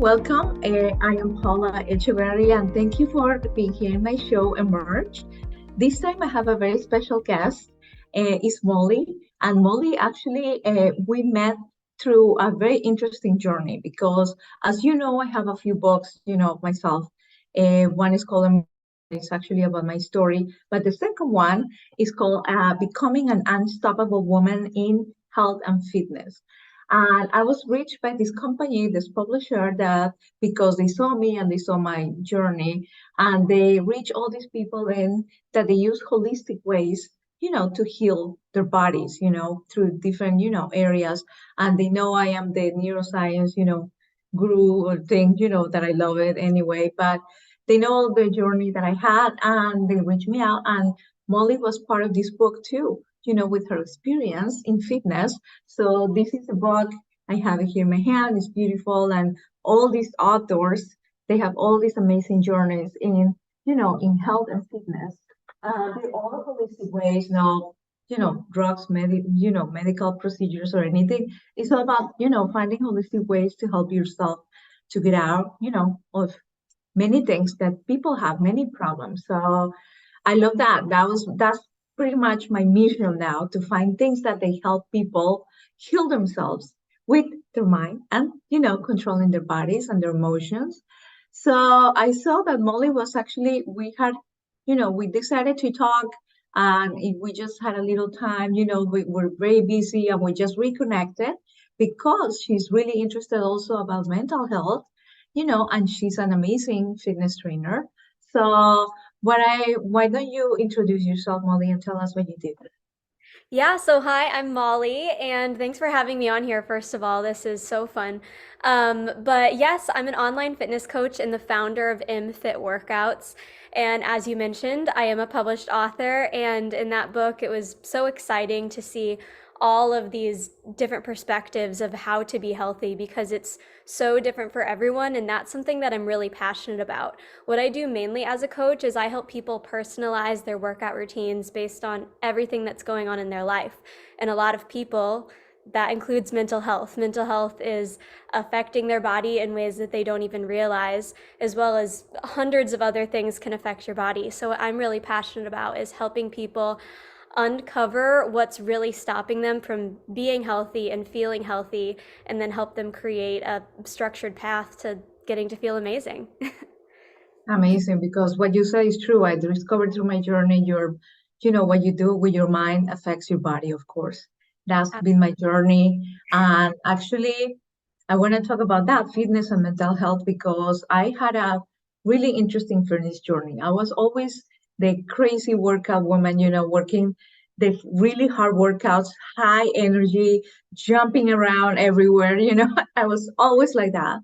welcome. I am Paula Echeverria, and thank you for being here in my show, Emerge. This time I have a very special guest. It's Molly, and Molly actually we met through a very interesting journey because, as you know, I have a few books, myself. One is called it's actually about my story, but the second one is called Becoming an Unstoppable Woman in Health and Fitness. And I was reached by this company, this publisher, that because they saw me and they saw my journey, and they reach all these people in that they use holistic ways, to heal their bodies, through different, areas. And they know I am the neuroscience, guru or thing, that I love it anyway. But they know the journey that I had, and they reached me out. And Molly was part of this book too, with her experience in fitness. So this is a book. I have it here in my hand. It's beautiful. And all these authors, they have all these amazing journeys in health and fitness. They all holistic ways, no, drugs, medical procedures or anything. It's all about, finding holistic ways to help yourself to get out, of many things that people have, many problems. So I love that. That's pretty much my mission now, to find things that they help people heal themselves with their mind and controlling their bodies and their emotions. So I saw that Molly was actually, we decided to talk, and we just had a little time. We were very busy, and we just reconnected because she's really interested also about mental health, and she's an amazing fitness trainer. So why don't you introduce yourself, Molly, and tell us what you did? Yeah, so hi, I'm Molly, and thanks for having me on here, first of all. This is so fun. But yes, I'm an online fitness coach and the founder of MFit Workouts. And as you mentioned, I am a published author, and in that book, it was so exciting to see all of these different perspectives of how to be healthy because it's so different for everyone, and that's something that I'm really passionate about. What I do mainly as a coach is I help people personalize their workout routines based on everything that's going on in their life. And a lot of people, that includes mental health. Mental health is affecting their body in ways that they don't even realize, as well as hundreds of other things can affect your body. So, what I'm really passionate about is helping people uncover what's really stopping them from being healthy and feeling healthy, and then help them create a structured path to getting to feel amazing. Amazing, because what you say is true. I discovered through my journey, what you do with your mind affects your body, of course. That's been my journey. And actually, I want to talk about that, fitness and mental health, because I had a really interesting fitness journey. I was always the crazy workout woman, working the really hard workouts, high energy, jumping around everywhere. I was always like that.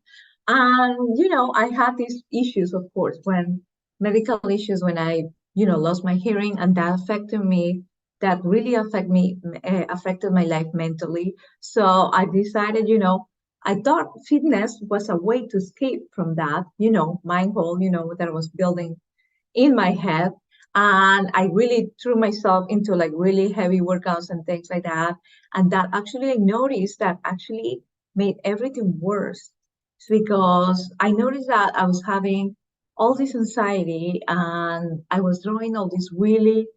And, I had these issues, of course, when medical issues, when I, lost my hearing, and that affected me, that really affected my life mentally. So I decided, I thought fitness was a way to escape from that, mind hole, that I was building in my head. And I really threw myself into like really heavy workouts and things like that. And that actually I noticed that actually made everything worse. It's because I noticed that I was having all this anxiety, and I was doing all these really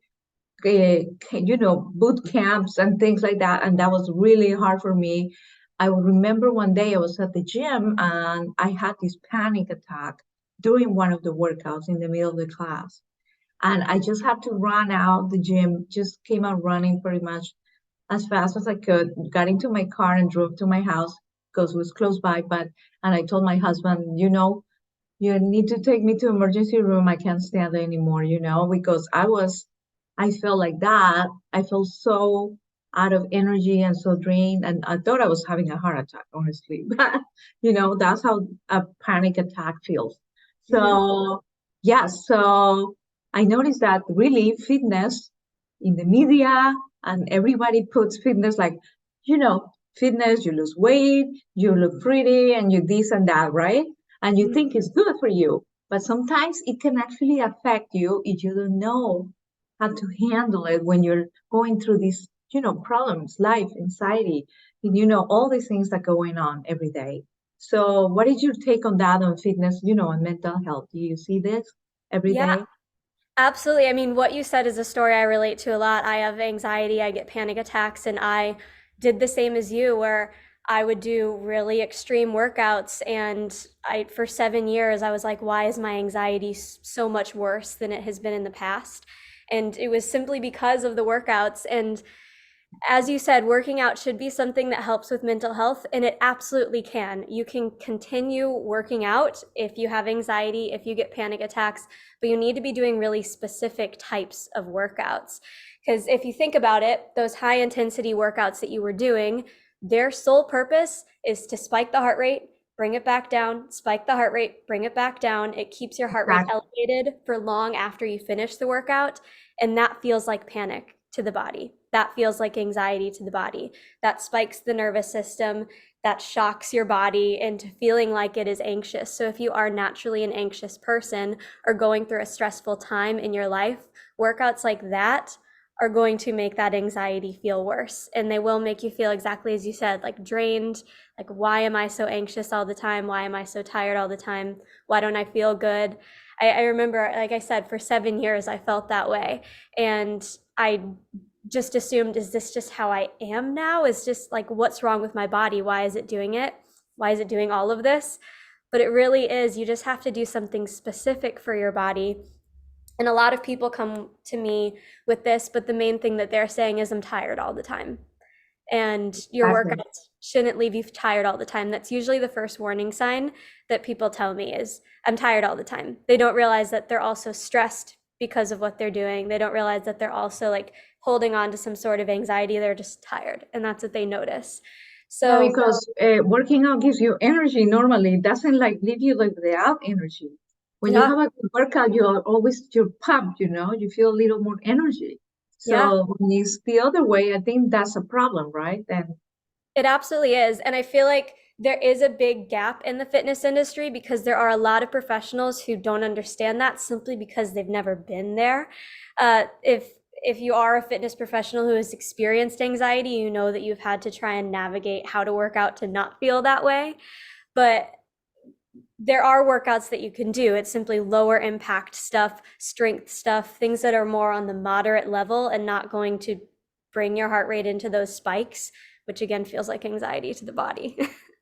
boot camps and things like that. And that was really hard for me. I remember one day I was at the gym and I had this panic attack during one of the workouts in the middle of the class. And I just had to run out the gym, just came out running pretty much as fast as I could, got into my car and drove to my house because it was close by. And I told my husband, you need to take me to emergency room. I can't stand it anymore, because I felt like that. I felt so out of energy and so drained. And I thought I was having a heart attack, honestly. But, that's how a panic attack feels. Mhm. So, yeah, so I noticed that really fitness in the media, and everybody puts fitness like, fitness, you lose weight, you look pretty, and you this and that, right? And you think it's good for you. But sometimes it can actually affect you if you don't know how to handle it when you're going through these, problems, life, anxiety, and all these things that going on every day. So what is your take on that, on fitness, and mental health? Do you see this every Yeah, day? absolutely. I mean, what you said is a story I relate to a lot. I have anxiety, I get panic attacks, and I did the same as you, where I would do really extreme workouts. And for 7 years, I was like, why is my anxiety so much worse than it has been in the past? And it was simply because of the workouts. And as you said, working out should be something that helps with mental health, and it absolutely can. You can continue working out if you have anxiety, if you get panic attacks, but you need to be doing really specific types of workouts. Because if you think about it, those high intensity workouts that you were doing, their sole purpose is to spike the heart rate, bring it back down, spike the heart rate, bring it back down. It keeps your heart rate Exactly. elevated for long after you finish the workout. And that feels like panic to the body. That feels like anxiety to the body. That spikes the nervous system. That shocks your body into feeling like it is anxious. So if you are naturally an anxious person or going through a stressful time in your life, workouts like that are going to make that anxiety feel worse. And they will make you feel exactly as you said, like drained, like, why am I so anxious all the time? Why am I so tired all the time? Why don't I feel good? I remember, like I said, for 7 years, I felt that way. And I just assumed, is this just how I am now? Is just like, what's wrong with my body? Why is it doing it? Why is it doing all of this? But it really is, you just have to do something specific for your body. And a lot of people come to me with this, but the main thing that they're saying is, I'm tired all the time. And your Exactly. workouts shouldn't leave you tired all the time. That's usually the first warning sign that people tell me is, I'm tired all the time. They don't realize that they're also stressed because of what they're doing. They don't realize that they're also like holding on to some sort of anxiety. They're just tired. And that's what they notice. Yeah, So, because working out gives you energy normally. It doesn't like leave you like without energy. When you yeah, have a good workout, you're pumped, you feel a little more energy. yeah. So when it's the other way, I think that's a problem, right? And It absolutely is. And I feel like there is a big gap in the fitness industry because there are a lot of professionals who don't understand that simply because they've never been there. If you are a fitness professional who has experienced anxiety, you know that you've had to try and navigate how to work out to not feel that way. But there are workouts that you can do. It's simply lower impact stuff, strength stuff, things that are more on the moderate level and not going to bring your heart rate into those spikes, which again feels like anxiety to the body.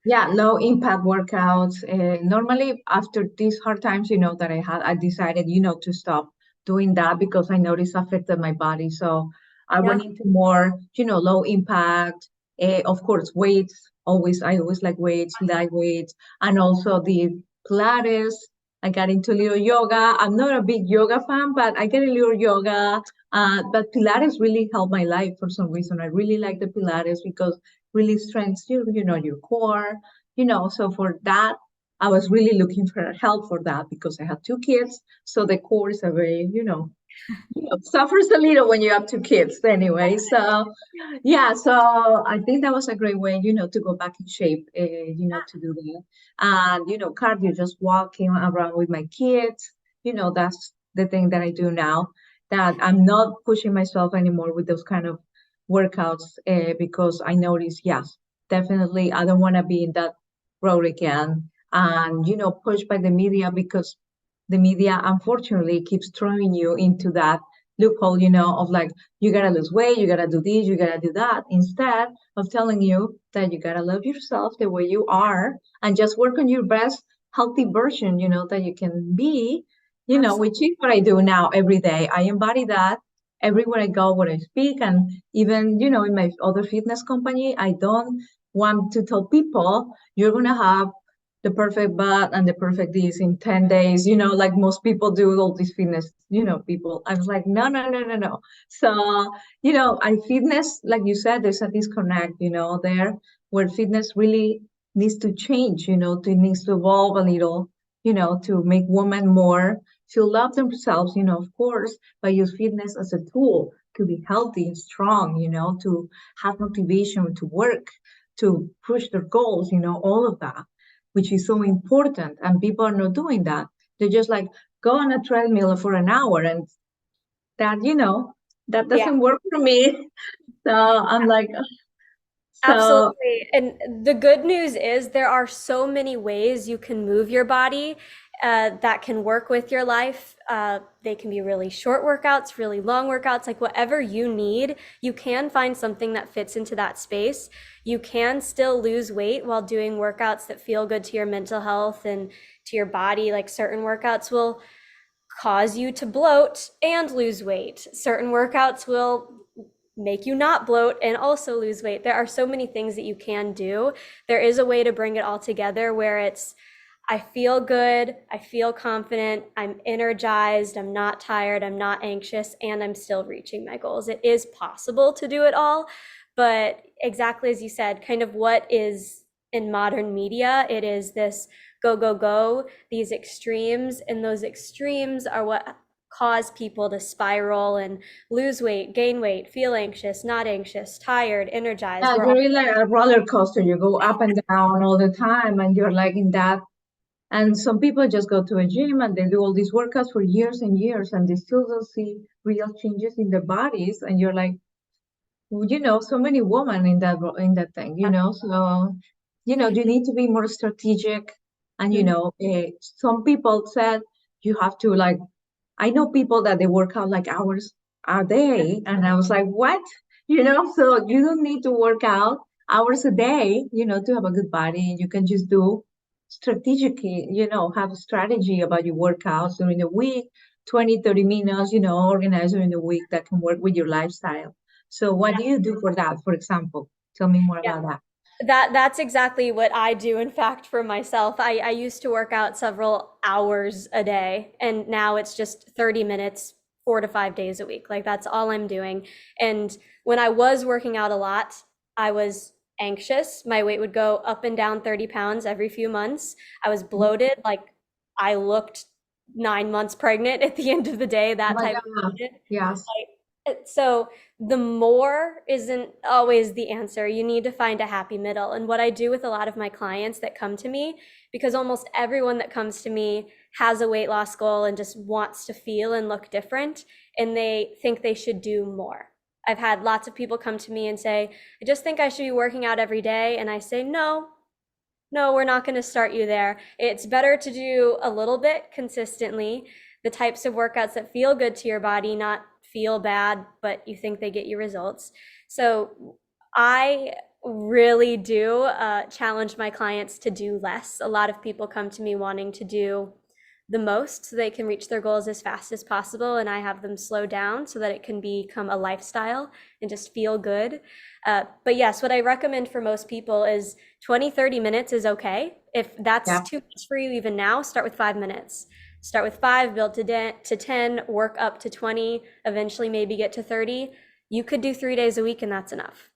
yeah, low impact workouts. Normally, after these hard times, that I had, I decided, to stop doing that because I noticed affected my body. So I Yeah. went into more, low impact. Of course, weights. I always like weights, light weights, and also the Pilates. I got into a little yoga. I'm not a big yoga fan, but I get a little yoga. But Pilates really helped my life for some reason. I really like the Pilates because really strengthens your core, so for that I was really looking for help for that because I had two kids, so the core is a very, suffers a little when you have two kids anyway. So yeah, so I think that was a great way, to go back in shape, to do that. And cardio, just walking around with my kids, that's the thing that I do now, that I'm not pushing myself anymore with those kind of workouts, because I notice, yes, definitely I don't want to be in that road again, and pushed by the media, because the media unfortunately keeps throwing you into that loophole, of like, you gotta lose weight, you gotta do this, you gotta do that, instead of telling you that you gotta love yourself the way you are and just work on your best healthy version, that you can be, Absolutely. which is what I do now every day. I embody that everywhere I go, when I speak, and even, in my other fitness company. I don't want to tell people you're gonna have the perfect butt and the perfect this in 10 days, like most people do, all these fitness, people. I was like, no, no, no, no, no. So, I fitness, like you said, there's a disconnect, there, where fitness really needs to change, it needs to evolve a little, to make women more feel love themselves, of course, but use fitness as a tool to be healthy and strong, to have motivation to work, to push their goals, all of that, which is so important. And people are not doing that. They just like go on a treadmill for an hour, and that, that Yeah. doesn't work for me. So I'm like, So Absolutely. And the good news is there are so many ways you can move your body that can work with your life. They can be really short workouts, really long workouts, like whatever you need, you can find something that fits into that space. You can still lose weight while doing workouts that feel good to your mental health and to your body. Like certain workouts will cause you to bloat and lose weight. Certain workouts will make you not bloat and also lose weight. There are so many things that you can do. There is a way to bring it all together where it's, I feel good, I feel confident, I'm energized, I'm not tired, I'm not anxious, and I'm still reaching my goals. It is possible to do it all, but exactly as you said, kind of what is in modern media, it is this go, go, go, these extremes, and those extremes are what cause people to spiral and lose weight, gain weight, feel anxious, not anxious, tired, energized. yeah, We're you're all in like a roller coaster. You go up and down all the time, and you're like in that. And some people just go to a gym and they do all these workouts for years and years, and they still don't see real changes in their bodies. And you're like, well, so many women in that thing, So, you need to be more strategic. And Mhm. some people said you have to like. I know people that they work out like hours a day, and I was like, what? So you don't need to work out hours a day, to have a good body. You can just do strategically, have a strategy about your workouts during the week, 20, 30 minutes, organize during the week that can work with your lifestyle. So what do you do for that, for example? Tell me more Yeah. about that. That's exactly what I do, in fact, for myself. I used to work out several hours a day, and now it's just 30 minutes, 4 to 5 days a week. Like that's all I'm doing. And when I was working out a lot, I was anxious. My weight would go up and down 30 pounds every few months. I was Oh bloated. Like I looked 9 months pregnant at the end of the day, that my type of God. bloated. Yes. So the more isn't always the answer. You need to find a happy middle. And what I do with a lot of my clients that come to me, because almost everyone that comes to me has a weight loss goal and just wants to feel and look different, and they think they should do more. I've had lots of people come to me and say, I just think I should be working out every day. And I say, no, no, we're not going to start you there. It's better to do a little bit consistently, the types of workouts that feel good to your body, not feel bad, but you think they get you results. So I really do challenge my clients to do less. A lot of people come to me wanting to do the most so they can reach their goals as fast as possible. And I have them slow down so that it can become a lifestyle and just feel good. But yes, what I recommend for most people is 20, 30 minutes is okay. If that's Yeah. too much for you even now, start with 5 minutes. Start with five, build to 10, work up to 20, eventually maybe get to 30. You could do 3 days a week and that's enough.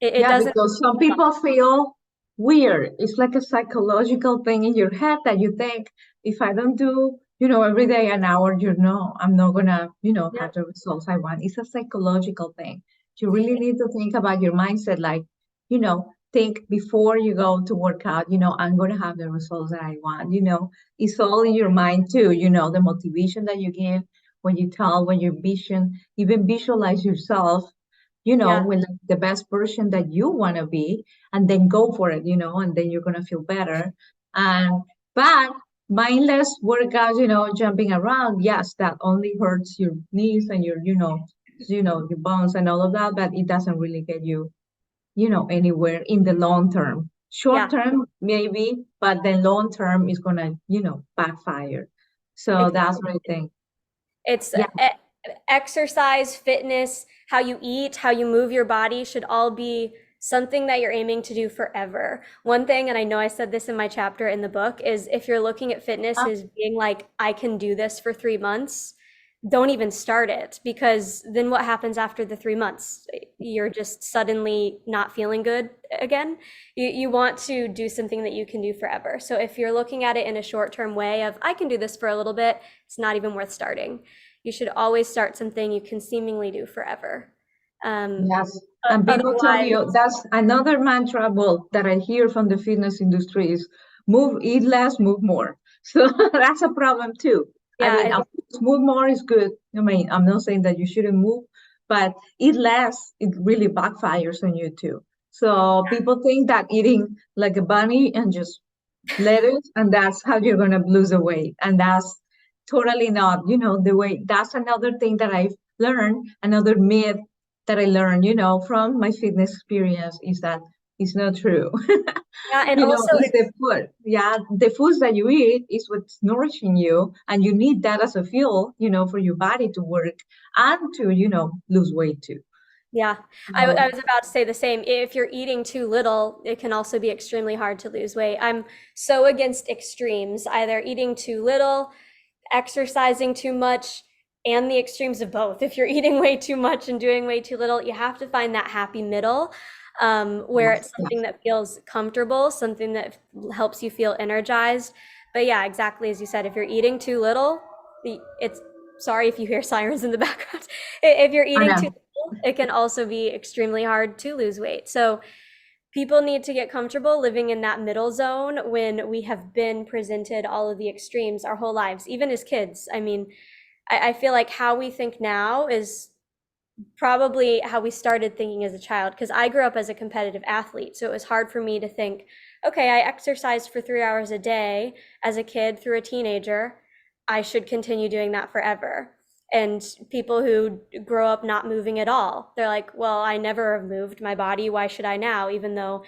It Yeah, doesn't. because some people feel weird. It's like a psychological thing in your head that you think, if I don't do, every day an hour, I'm not gonna, Yeah, have the results I want. It's a psychological thing. You really need to think about your mindset, like, think before you go to work out, I'm gonna have the results that I want, It's all in your mind too, the motivation that you give when you tell, when your vision, even visualize yourself yeah, with like the best version that you want to be, and then go for it, and then you're going to feel better. And but mindless workouts, jumping around, yes, that only hurts your knees and your, your bones and all of that, but it doesn't really get you, anywhere in the long term. Short yeah. term, maybe, but the long term is going to, backfire. So that's what I think. It's Yeah, exercise, fitness, how you eat, how you move your body should all be something that you're aiming to do forever. One thing, and I know I said this in my chapter in the book, is if you're looking at fitness as being like, I can do this for 3 months, don't even start it, because then what happens after the 3 months? You're just suddenly not feeling good again. You want to do something that you can do forever. So if you're looking at it in a short-term way of, I can do this for a little bit, it's not even worth starting. You should always start something you can seemingly do forever. Um, yes. And people tell Otherwise, you that's another mantra, well, that I hear from the fitness industry is move, eat less, move more. So that's a problem too. I yeah, mean, of course, move more is good. I mean, I'm not saying that you shouldn't move, but eat less, it really backfires on you too. So people think that eating like a bunny and just lettuce, and that's how you're gonna lose the weight. And that's totally not, the way. That's another thing that I've learned, another myth that I learned, from my fitness experience is that it's not true. Yeah, and also It's the food. Yeah, the foods that you eat is what's nourishing you, and you need that as a fuel, for your body to work and to, lose weight too. yeah, I was about to say the same. If you're eating too little, it can also be extremely hard to lose weight. I'm so against extremes, either eating too little, exercising too much, and the extremes of both. If you're eating way too much and doing way too little, you have to find that happy middle, where Yes, it's something yes. that feels comfortable, something that helps you feel energized. But yeah, exactly as you said, if you're eating too little, it's sorry if you hear sirens in the background. If you're I eating too know. little, it can also be extremely hard to lose weight. So people need to get comfortable living in that middle zone when we have been presented all of the extremes our whole lives, even as kids. I mean, I feel like how we think now is probably how we started thinking as a child, because I grew up as a competitive athlete. So it was hard for me to think, okay, I exercised for 3 hours a day as a kid through a teenager. I should continue doing that forever. And people who grow up not moving at all, they're like, well, I never have moved my body. Why should I now? Even though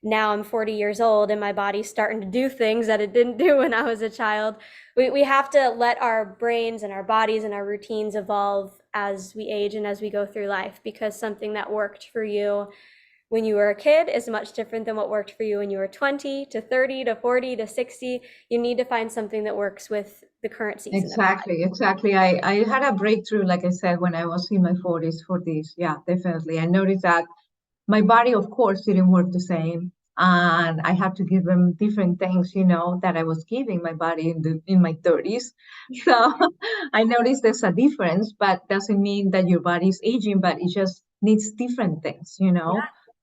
now I'm 40 years old and my body's starting to do things that it didn't do when I was a child. We have to let our brains and our bodies and our routines evolve as we age and as we go through life, because something that worked for you when you were a kid is much different than what worked for you when you were 20 to 30 to 40 to 60. You need to find something that works with the current season of your life. Exactly, exactly. I had a breakthrough, like I said, when I was in my 40s for this. Yeah, definitely. I noticed that my body, of course, didn't work the same. And I had to give them different things, that I was giving my body in my 30s. So I noticed there's a difference, but doesn't mean that your body's aging, but it just needs different things.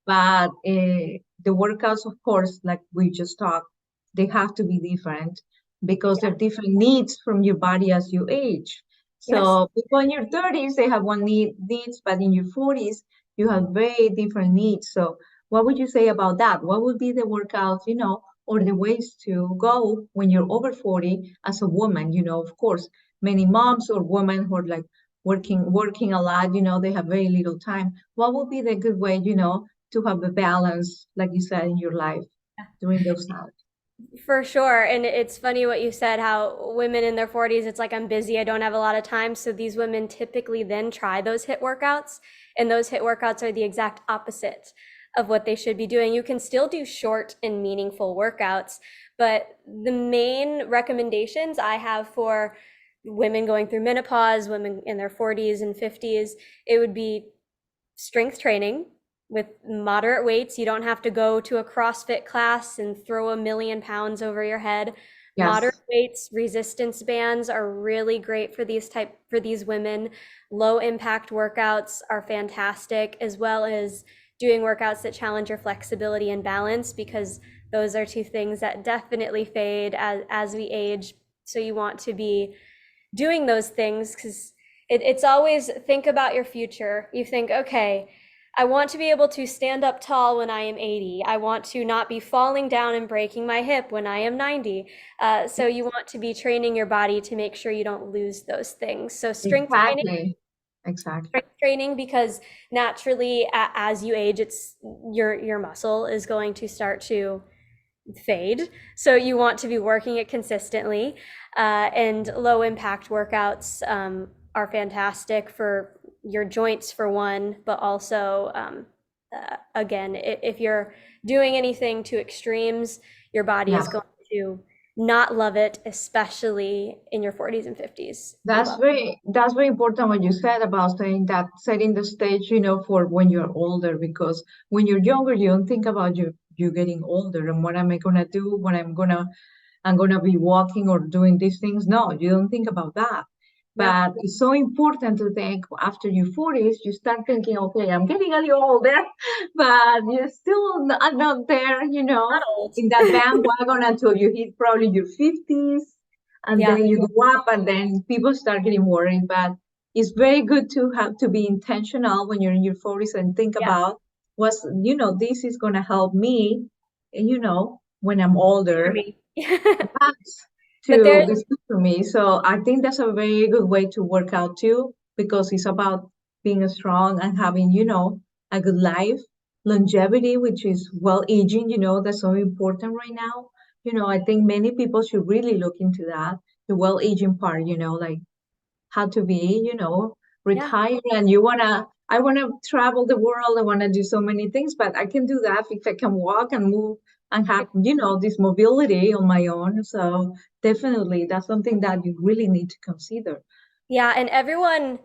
But the workouts, of course, like we just talked, they have to be different because Yeah. they're different needs from your body as you age. Yes. So people in your 30s, they have one needs, but in your 40s, you have very different needs. So what would you say about that? What would be the workouts, or the ways to go when you're over 40 as a woman? Of course, many moms or women who are like working a lot, they have very little time. What would be the good way, to have a balance, like you said, in your life during those times? For sure. And it's funny what you said, how women in their 40s, it's like, I'm busy, I don't have a lot of time. So these women typically then try those HIIT workouts, and those HIIT workouts are the exact opposite of what they should be doing. You can still do short and meaningful workouts, but the main recommendations I have for women going through menopause, women in their 40s and 50s, it would be strength training with moderate weights. You don't have to go to a CrossFit class and throw 1,000,000 pounds over your head. Moderate Yes, weights, resistance bands are really great for these women. Low impact workouts are fantastic, as well as doing workouts that challenge your flexibility and balance, because those are two things that definitely fade as we age. So you want to be doing those things, because it's always think about your future. You think, okay, I want to be able to stand up tall when I am 80. I want to not be falling down and breaking my hip when I am 90. So you want to be training your body to make sure you don't lose those things. So exactly, exactly. strength training, because naturally as you age, it's your muscle is going to start to fade. So you want to be working it consistently. And low impact workouts are fantastic for your joints, for one, but also, again, if you're doing anything to extremes, your body is Yes. going to not love it, especially in your 40s and 50s. That's very important what you said about saying that setting the stage, for when you're older, because when you're younger, you don't think about you getting older and what am I gonna do when I'm gonna be walking or doing these things. No, you don't think about that. Yeah, But it's so important to think after your 40s, you start thinking, okay, I'm getting a little older, but you're still not there, not old. in that bandwagon until you hit probably your 50s, and Yeah, then you go up, and then people start getting worried. But it's very good to have to be intentional when you're in your 40s and think yeah. about was, this is going to help me, when I'm For older, me. that's But to there, this good for me. So I think that's a very good way to work out too, because it's about being strong and having, a good life, longevity, which is well aging, that's so important right now. I think many people should really look into that, the well aging part, like how to be, yeah. retired and I wanna travel the world, I wanna do so many things, but I can do that if I can walk and move and have, this mobility on my own. So definitely that's something that you really need to consider. Yeah, and everyone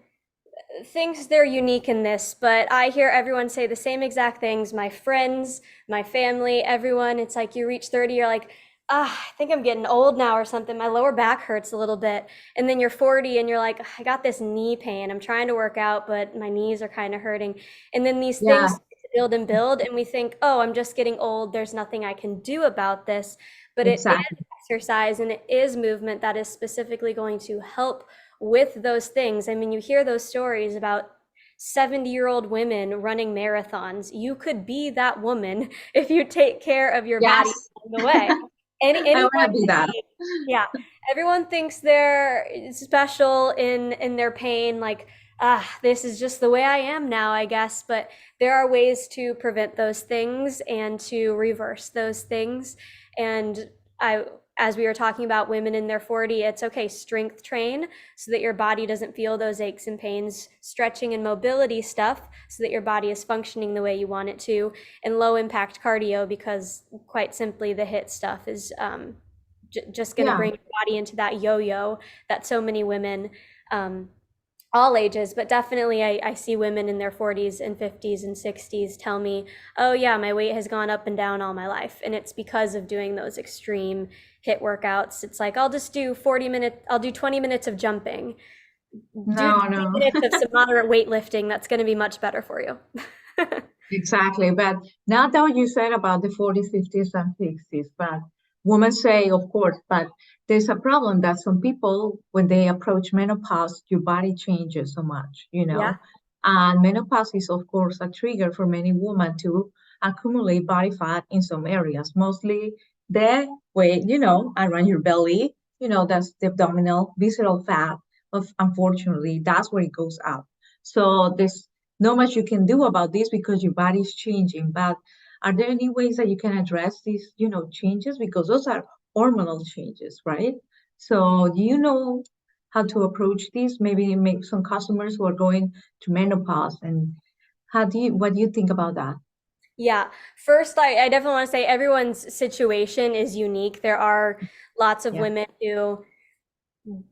thinks they're unique in this, but I hear everyone say the same exact things. My friends, my family, everyone. It's like you reach 30, you're like, I think I'm getting old now or something. My lower back hurts a little bit. And then you're 40 and you're like, I got this knee pain. I'm trying to work out, but my knees are kind of hurting. And then these Yeah, things build and build, and we think, oh, I'm just getting old. There's nothing I can do about this. But it is exactly. exercise and it is movement that is specifically going to help with those things. I mean, you hear those stories about 70-year-old women running marathons. You could be that woman if you take care of your body Yes, along the way. I Anyone want to be can that. be, yeah. Everyone thinks they're special in their pain, like, this is just the way I am now, I guess. But there are ways to prevent those things and to reverse those things. And I, as we were talking about women in their 40, it's okay, strength train so that your body doesn't feel those aches and pains, stretching and mobility stuff so that your body is functioning the way you want it to, and low impact cardio because quite simply the hit stuff is just going to Yeah, bring your body into that yo-yo that so many women, um, all ages, but definitely I see women in their 40s and 50s and 60s tell me, oh yeah, my weight has gone up and down all my life. And it's because of doing those extreme hit workouts. It's like, I'll just do 40 minutes, I'll do 20 minutes of jumping, do no, 20 no. minutes of some moderate weightlifting. That's going to be much better for you. Exactly. But now that you said about the 40s, 50s, and 60s, but women say, of course, but there's a problem that some people, when they approach menopause, your body changes so much, Yeah, And menopause is, of course, a trigger for many women to accumulate body fat in some areas, mostly the weight, around your belly, that's the abdominal visceral fat. Of unfortunately, that's where it goes up. So this not much you can do about this because your body is changing. But are there any ways that you can address these, changes? Because those are hormonal changes, right? So do you know how to approach this? Maybe make some customers who are going to menopause, and what do you think about that? yeah. First, I definitely want to say everyone's situation is unique. There are lots of Yeah, women who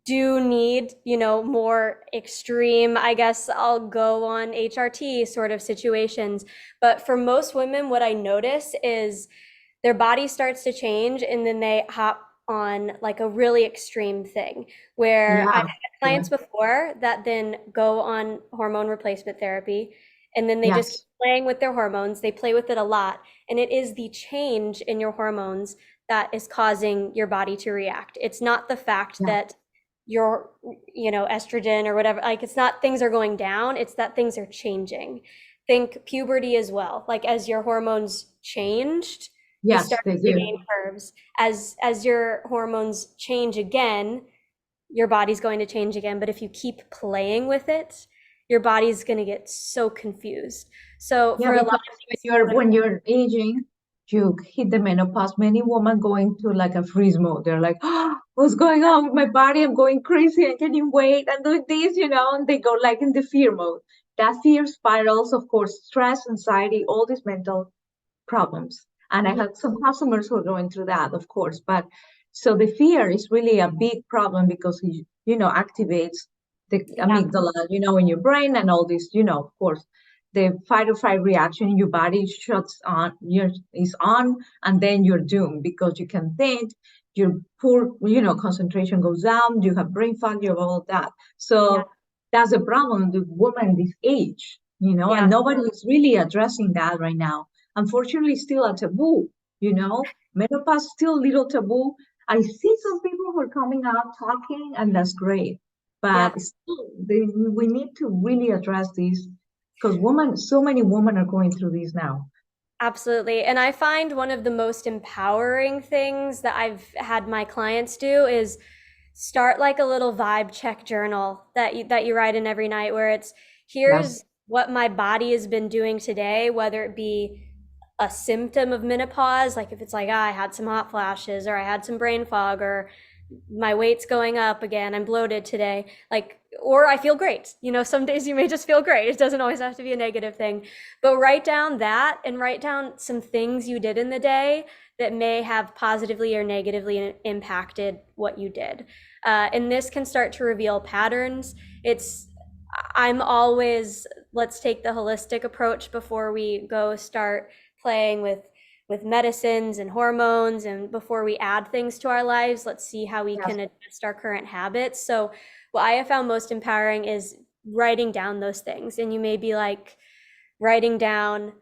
do need, more extreme, I guess I'll go on HRT sort of situations. But for most women, what I notice is their body starts to change and then they hop on like a really extreme thing where I've yeah, had sure. clients before that then go on hormone replacement therapy and then they just keep Yes, playing with their hormones. They play with it a lot. And it is the change in your hormones that is causing your body to react. It's not the fact yeah, that your, estrogen or whatever, like it's not things are going down, it's that things are changing. Think puberty as well. Like as your hormones changed, you yes, start they to gain do. curves. As your hormones change again, your body's going to change again. But if you keep playing with it, your body's going to get so confused. So Yeah, for a lot because of when these you're women, when you're aging, you hit the menopause. Many women go into like a freeze mode. They're like, oh, "What's going on with my body? I'm going crazy. I can't even wait. I'm doing this, and they go like in the fear mode. That fear spirals, of course, stress, anxiety, all these mental problems. And I mhm, had some customers who are going through that, of course. But so the fear is really a big problem because activates the yeah, amygdala, in your brain and all this, of course. The fight or flight reaction in your body shuts on, is on, and then you're doomed because you can think, your poor, concentration goes down, you have brain fog, you have all that. yeah, So that's a problem with women this age, and yeah, nobody is really addressing that right now. Unfortunately, still a taboo, menopause still a little taboo. I see some people who are coming out talking, and that's great. yeah. But still, we need to really address this Because so many women are going through this now. Absolutely. And I find one of the most empowering things that I've had my clients do is start like a little vibe check journal that you write in every night where it's Yes. here's what my body has been doing today, whether it be a symptom of menopause, like if it's like, I had some hot flashes or I had some brain fog or my weight's going up again, I'm bloated today, like, or I feel great. You know, some days you may just feel great. It doesn't always have to be a negative thing. But write down that and write down some things you did in the day that may have positively or negatively impacted what you did. And this can start to reveal patterns. I'm always, let's take the holistic approach before we go start playing with medicines and hormones, and before we add things to our lives, let's see how we can adjust our current habits. So what I have found most empowering is writing down those things. And you may be like writing down,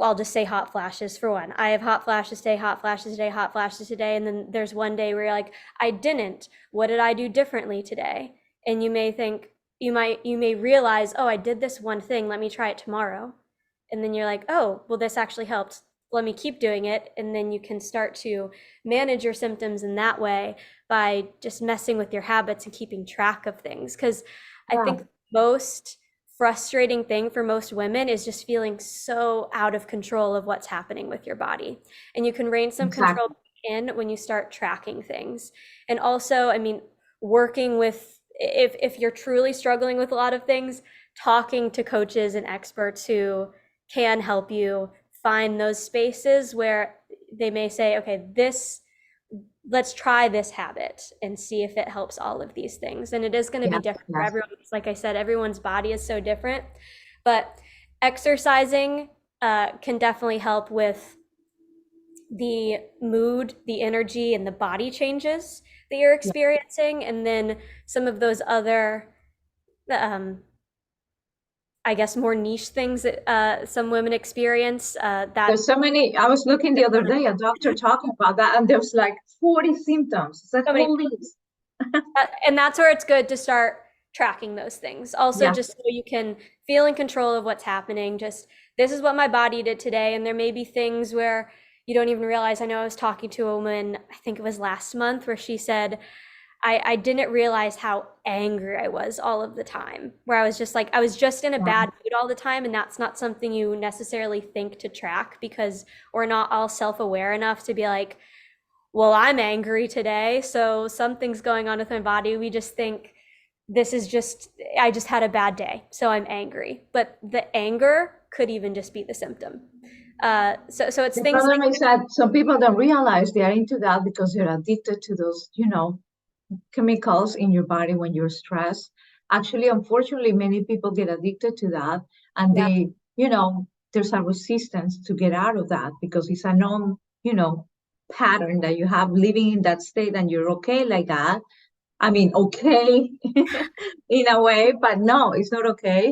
I'll just say hot flashes for one. I have hot flashes today, hot flashes today, hot flashes today. And then there's one day where you're like, I didn't. What did I do differently today? And you may think, you may realize, oh, I did this one thing. Let me try it tomorrow. And then you're like, oh, well, this actually helped. Let me keep doing it. And then you can start to manage your symptoms in that way by just messing with your habits and keeping track of things. Because I think most frustrating thing for most women is just feeling so out of control of what's happening with your body. And you can rein some control in when you start tracking things. And also, I mean, working with, if you're truly struggling with a lot of things, talking to coaches and experts who can help you find those spaces where they may say, okay, let's try this habit and see if it helps all of these things. And it is going to be different for everyone. Like I said, everyone's body is so different, but exercising can definitely help with the mood, the energy, and the body changes that you're experiencing. And then some of those other I guess more niche things that some women experience. There's so many. I was looking the other day, a doctor talking about that, and there's like 40 symptoms. It's a whole list. And that's where it's good to start tracking those things. Also, just so you can feel in control of what's happening. Just, this is what my body did today. And there may be things where you don't even realize. I know I was talking to a woman, I think it was last month, where she said, I didn't realize how angry I was all of the time, where I was just like, I was just in a bad mood all the time. And that's not something you necessarily think to track, because we're not all self-aware enough to be like, well, I'm angry today, so something's going on with my body. We just think I just had a bad day, so I'm angry. But the anger could even just be the symptom. So it's things. The problem is that some people don't realize they are into that because they're addicted to those, chemicals in your body when you're stressed. Actually, unfortunately, many people get addicted to that, and they, there's a resistance to get out of that because it's a known, pattern that you have living in that state, and you're okay like that. I mean, okay in a way, but no, it's not okay.